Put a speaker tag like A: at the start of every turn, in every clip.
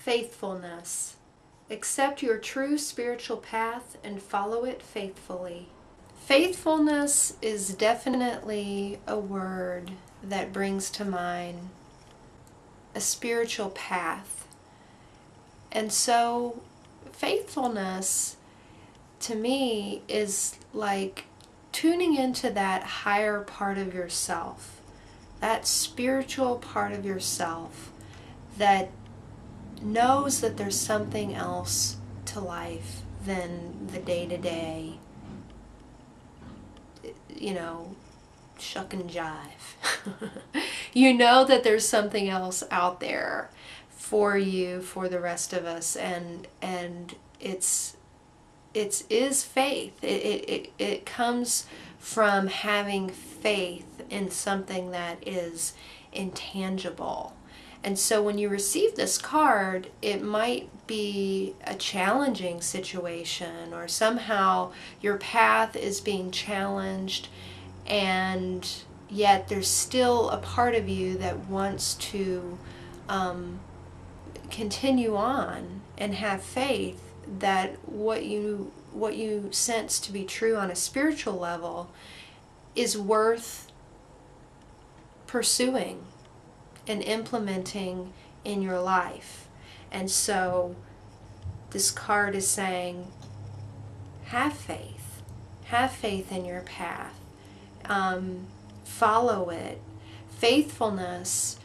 A: Faithfulness. Accept your true spiritual path and follow it faithfully. Faithfulness is definitely a word that brings to mind a spiritual path. And so faithfulness to me is like tuning into that higher part of yourself, that spiritual part of yourself that knows that there's something else to life than the day-to-day, shuck and jive. You know that there's something else out there for you, for the rest of us, and it's faith. It comes from having faith in something that is intangible. And so when you receive this card, it might be a challenging situation, or somehow your path is being challenged, and yet there's still a part of you that wants to continue on and have faith that what you sense to be true on a spiritual level is worth pursuing and implementing in your life. And so this card is saying, have faith in your path, follow it. Faithfulness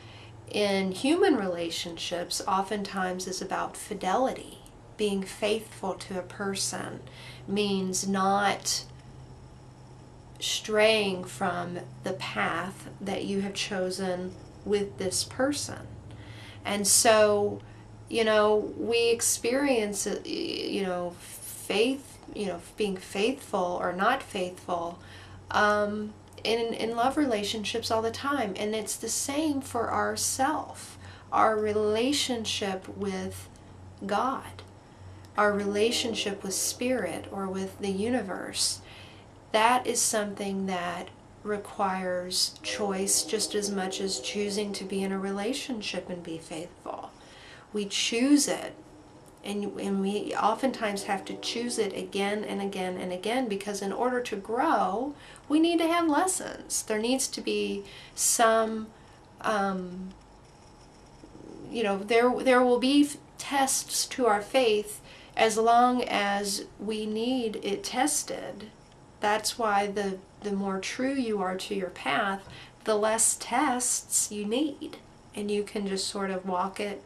A: in human relationships oftentimes is about fidelity. Being faithful to a person means not straying from the path that you have chosen with this person. And so, we experience, faith, being faithful or not faithful in love relationships all the time. And it's the same for ourself, our relationship with God, our relationship with Spirit or with the universe. That is something that requires choice just as much as choosing to be in a relationship and be faithful. We choose it, and we oftentimes have to choose it again and again and again, because in order to grow, we need to have lessons. There needs to be some, there will be tests to our faith as long as we need it tested. That's why the more true you are to your path, the less tests you need, and you can just sort of walk it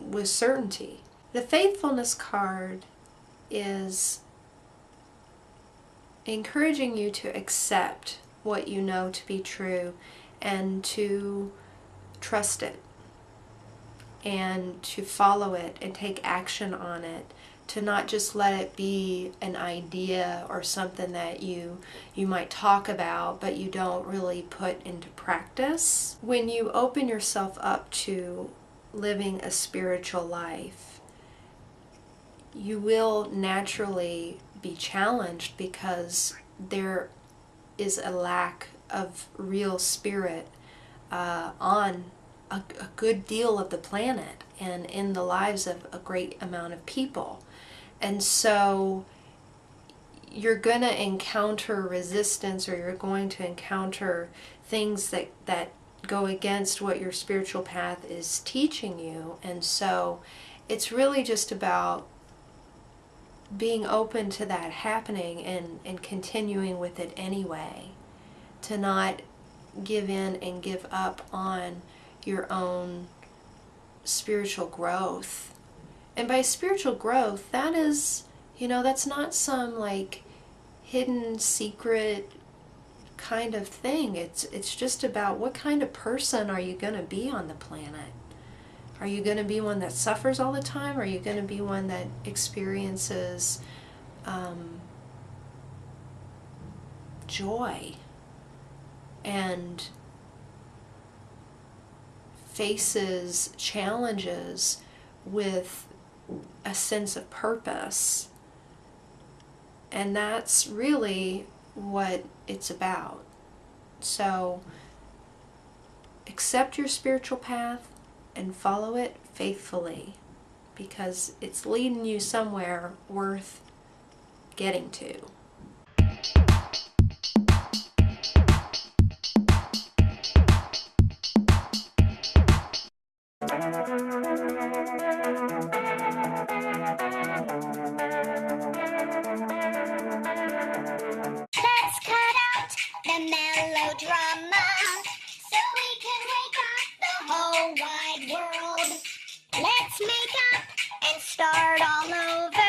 A: with certainty. The faithfulness card is encouraging you to accept what you know to be true and to trust it and to follow it and take action on it, to not just let it be an idea or something that you might talk about but you don't really put into practice. When you open yourself up to living a spiritual life, you will naturally be challenged because there is a lack of real spirit on a good deal of the planet and in the lives of a great amount of people. And so you're going to encounter resistance, or you're going to encounter things that go against what your spiritual path is teaching you. And so it's really just about being open to that happening and continuing with it anyway, to not give in and give up on your own spiritual growth. And by spiritual growth, that is, that's not some like hidden secret kind of thing. It's just about what kind of person are you going to be on the planet. Are you going to be one that suffers all the time? Or are you going to be one that experiences joy and faces challenges with a sense of purpose? And that's really what it's about. So accept your spiritual path and follow it faithfully, because it's leading you somewhere worth getting to.
B: Let's cut out the melodrama so we can wake up the whole wide world. Let's make up and start all over.